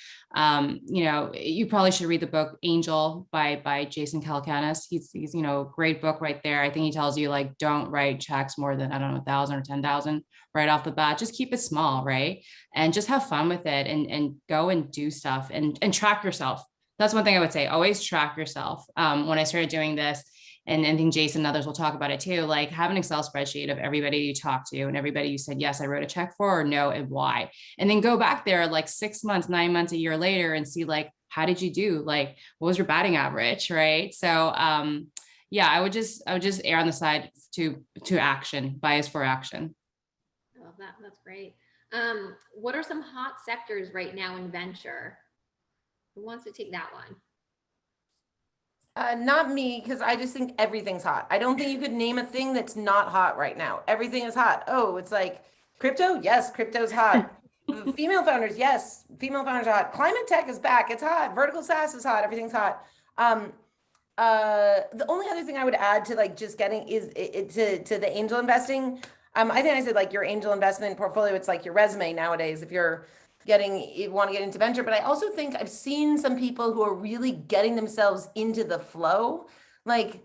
You probably should read the book Angel by Jason Calacanis. He's great book right there. I think he tells you, like, don't write checks more than, 1,000 or 10,000 right off the bat. Just keep it small, right? And just have fun with it, and go and do stuff, and track yourself. That's one thing I would say. Always track yourself. When I started doing this, and I think Jason and others will talk about it too, like, have an Excel spreadsheet of everybody you talked to and everybody you said, yes, I wrote a check for, or no, and why. And then go back there like 6 months, 9 months, a year later, and see, like, how did you do? Like, what was your batting average, right? So yeah, I would just err on the side to action, bias for action. I love that. That's great. What are some hot sectors right now in venture? Who wants to take that one? Not me, because I just think everything's hot. I don't think you could name a thing that's not hot right now. Everything is hot. Oh, it's like crypto? Yes, crypto's hot. Female founders, yes. Female founders are hot. Climate tech is back. It's hot. Vertical SaaS is hot. Everything's hot. The only other thing I would add to like just getting is to the angel investing. I think I said like your angel investment portfolio, it's like your resume nowadays if you want to get into venture. But I also think I've seen some people who are really getting themselves into the flow. Like,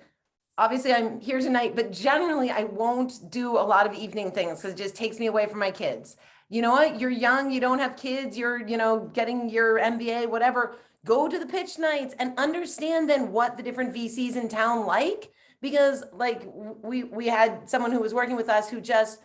obviously I'm here tonight, but generally I won't do a lot of evening things because it just takes me away from my kids. You know what? You're young, you don't have kids, you're, getting your MBA, whatever. Go to the pitch nights and understand then what the different VCs in town like. Because like we had someone who was working with us who just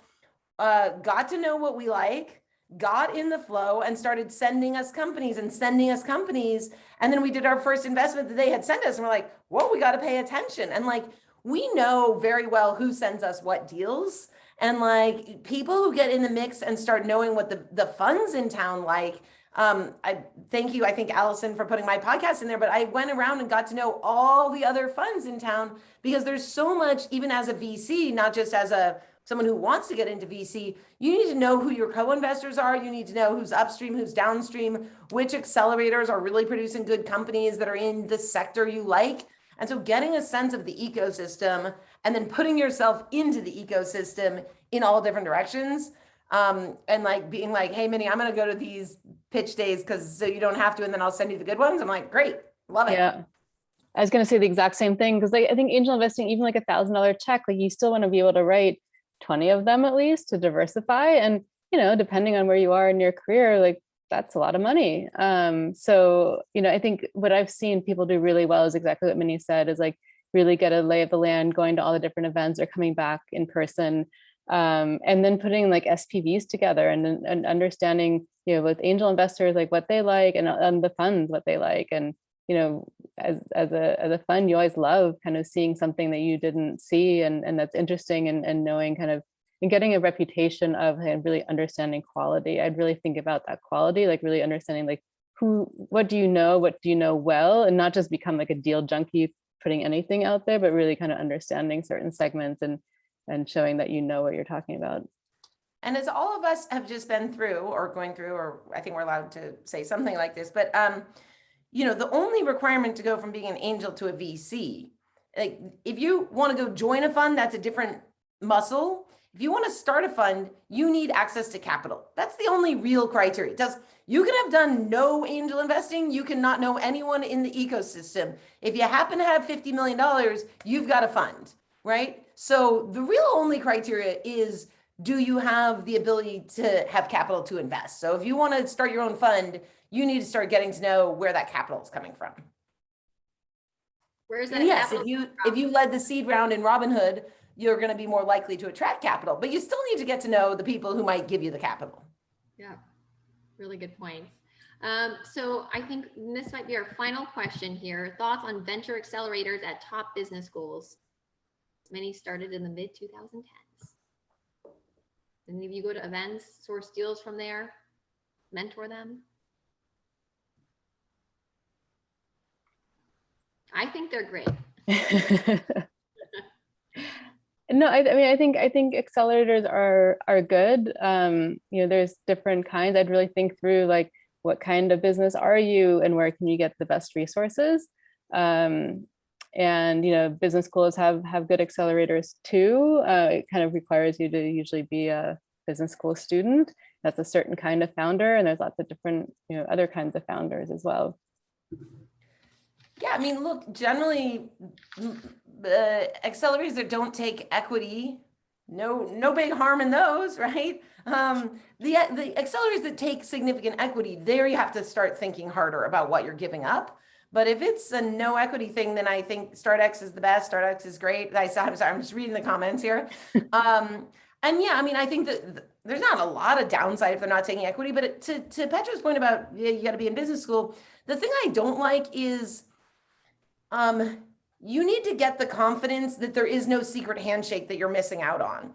got to know what we like, got in the flow and started sending us companies. And then we did our first investment that they had sent us and we're like, whoa, we got to pay attention. And like, we know very well who sends us what deals. And like people who get in the mix and start knowing what the funds in town like. I thank you. I think Allison for putting my podcast in there, but I went around and got to know all the other funds in town because there's so much, even as a VC, not just as someone who wants to get into VC, you need to know who your co-investors are. You need to know who's upstream, who's downstream, which accelerators are really producing good companies that are in the sector you like. And so getting a sense of the ecosystem and then putting yourself into the ecosystem in all different directions. And like being like, hey, Minnie, I'm going to go to these pitch days so you don't have to, and then I'll send you the good ones. I'm like, great, love it. Yeah. I was going to say the exact same thing because like I think angel investing, even like $1,000 check, like you still want to be able to write 20 of them at least to diversify. And, depending on where you are in your career, like that's a lot of money. So, I think what I've seen people do really well is exactly what Minnie said, is like really get a lay of the land, going to all the different events or coming back in person. And then putting like SPVs together and understanding, with angel investors, like what they like and the funds, what they like. And, as a fund, you always love kind of seeing something that you didn't see and that's interesting and knowing kind of and getting a reputation of and really understanding quality. I'd really think about that quality, like really understanding like what do you know well, and not just become like a deal junkie putting anything out there, but really kind of understanding certain segments and showing that you know what you're talking about. And as all of us have just been through or going through, or I think we're allowed to say something like this, but the only requirement to go from being an angel to a VC, like if you want to go join a fund, that's a different muscle. If you want to start a fund, you need access to capital. That's the only real criteria. You can have done no angel investing. You cannot know anyone in the ecosystem. If you happen to have $50 million, you've got a fund, right? So the real only criteria is, do you have the ability to have capital to invest? So if you want to start your own fund, you need to start getting to know where that capital is coming from. Where's that? And yes, if you led the seed round in Robinhood, you're going to be more likely to attract capital, but you still need to get to know the people who might give you the capital. Yeah, really good points. So I think this might be our final question here. Thoughts on venture accelerators at top business schools? Many started in the mid 2010s. Any of you go to events, source deals from there, mentor them? I think they're great. No, I mean, I think accelerators are good. There's different kinds. I'd really think through like what kind of business are you and where can you get the best resources. And business schools have good accelerators too. It kind of requires you to usually be a business school student. That's a certain kind of founder, and there's lots of different other kinds of founders as well. Yeah, I mean, look, generally, accelerators that don't take equity, no big harm in those, right? The accelerators that take significant equity, there you have to start thinking harder about what you're giving up. But if it's a no equity thing, then I think StartX is the best. StartX is great. I'm sorry, I'm just reading the comments here. And yeah, I mean, I think that there's not a lot of downside if they're not taking equity. But to Petra's point about you got to be in business school, the thing I don't like is you need to get the confidence that there is no secret handshake that you're missing out on.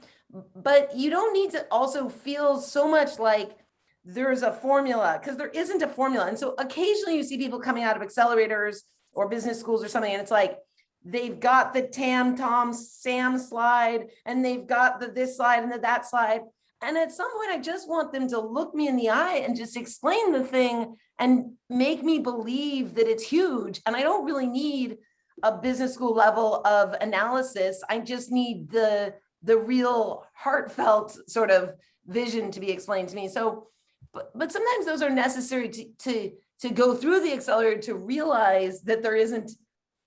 But you don't need to also feel so much like there's a formula, because there isn't a formula. And so occasionally you see people coming out of accelerators or business schools or something, and it's like, they've got the Tam, Tom, Sam slide, and they've got the this slide and the that slide. And at some point, I just want them to look me in the eye and just explain the thing and make me believe that it's huge. And I don't really need a business school level of analysis. I just need the real heartfelt sort of vision to be explained to me. So, but sometimes those are necessary to go through the accelerator to realize that there isn't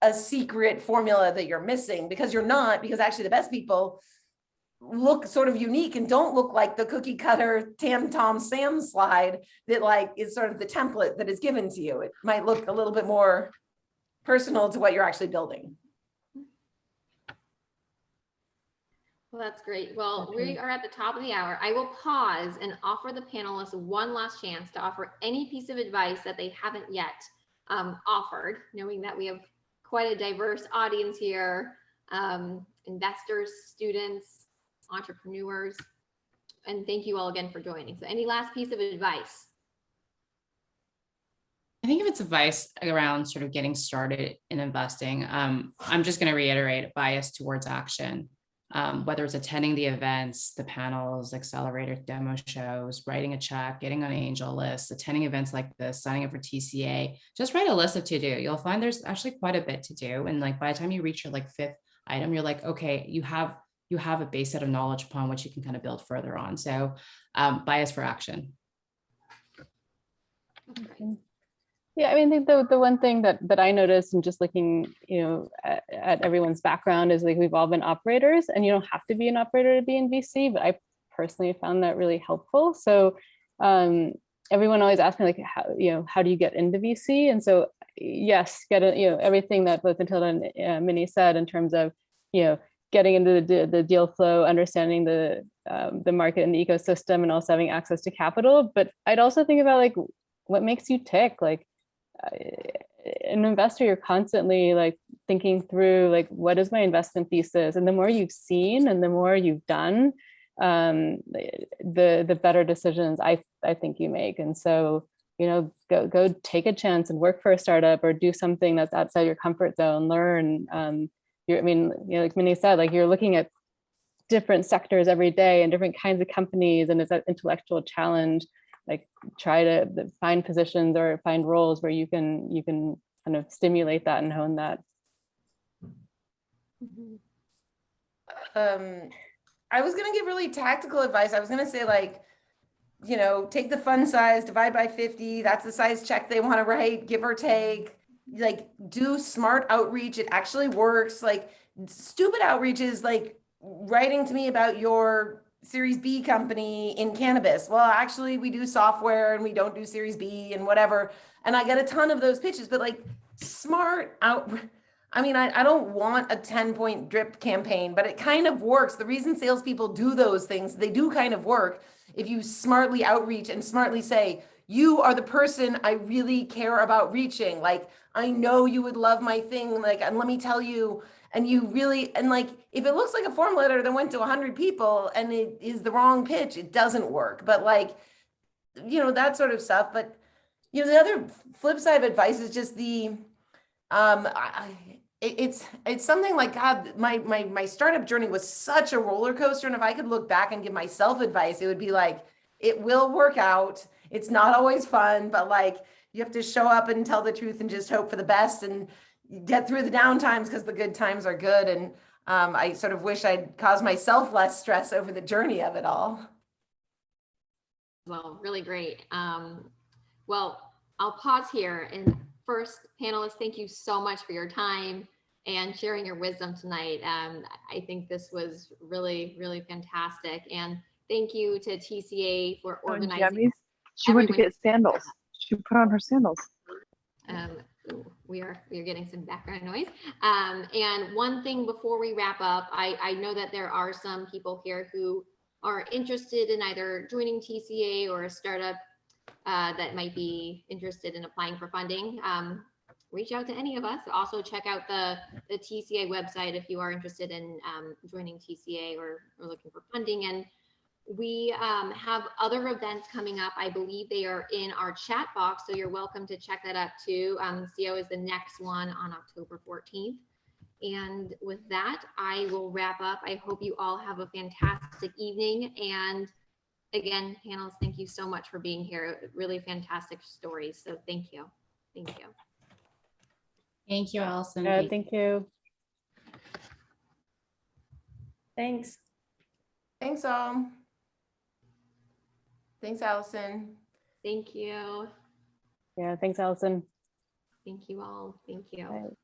a secret formula that you're missing, because you're not, because actually the best people look sort of unique and don't look like the cookie cutter Tam Tom Sam slide that like is sort of the template that is given to you. It might look a little bit more personal to what you're actually building. Well, that's great. Well, we are at the top of the hour. I will pause and offer the panelists one last chance to offer any piece of advice that they haven't yet offered, knowing that we have quite a diverse audience here, investors, students, entrepreneurs, and thank you all again for joining. So any last piece of advice? I think if it's advice around sort of getting started in investing, I'm just going to reiterate bias towards action. Whether it's attending the events, the panels, accelerator demo shows, writing a check, getting on an angel list, attending events like this, signing up for TCA, just write a list of to do. You'll find there's actually quite a bit to do. And like by the time you reach your like fifth item, you're like, okay, you have a base set of knowledge upon which you can kind of build further on. So bias for action. Okay. Yeah, I mean, I think the one thing that I noticed and just looking, at everyone's background is like we've all been operators, and you don't have to be an operator to be in VC, but I personally found that really helpful. So everyone always asks me like, how do you get into VC? And so yes, everything that both Matilda and Minnie said in terms of, getting into the deal flow, understanding the market and the ecosystem, and also having access to capital. But I'd also think about like what makes you tick. Like an investor, you're constantly like thinking through like, what is my investment thesis? And the more you've seen and the more you've done, the better decisions I think you make. And so, go take a chance and work for a startup or do something that's outside your comfort zone, learn. Like Minnie said, like you're looking at different sectors every day and different kinds of companies, and it's that intellectual challenge. Like try to find positions or find roles where you can kind of stimulate that and hone that. I was gonna give really tactical advice. I was gonna say like, take the fund size, divide by 50. That's the size check they want to write, give or take. Like do smart outreach. It actually works. Like stupid outreach is like writing to me about your Series B company in cannabis. Well, actually we do software and we don't do Series B and whatever. And I get a ton of those pitches, but like smart out. I mean, I don't want a 10-point drip campaign, but it kind of works. The reason salespeople do those things, they do kind of work. If you smartly outreach and smartly say, you are the person I really care about reaching. Like, I know you would love my thing. Like, and let me tell you, and you really, and like, if it looks like a form letter that went to 100 people and it is the wrong pitch, it doesn't work. But like, that sort of stuff. But, the other flip side of advice is just it's something like, God, my startup journey was such a roller coaster. And if I could look back and give myself advice, it would be like, it will work out. It's not always fun, but like, you have to show up and tell the truth and just hope for the best and get through the down times because the good times are good. And I sort of wish I'd caused myself less stress over the journey of it all. Well, really great. Well, I'll pause here. And first, panelists, thank you so much for your time and sharing your wisdom tonight. I think this was really, really fantastic. And thank you to TCA for organizing. She went to get sandals. She put on her sandals. We are getting some background noise. And one thing before we wrap up, I know that there are some people here who are interested in either joining TCA or a startup that might be interested in applying for funding. Reach out to any of us. Also check out the TCA website if you are interested in joining TCA or looking for funding. And we have other events coming up. I believe they are in our chat box, so you're welcome to check that out too. CO is the next one on October 14th. And with that, I will wrap up. I hope you all have a fantastic evening, and again, panelists, thank you so much for being here. Really fantastic stories. So thank you. Thank you. Thank you, Allison. Thank you. Thanks. Thanks all. Thanks, Allison. Thank you. Yeah, thanks, Allison. Thank you all. Thank you. Bye.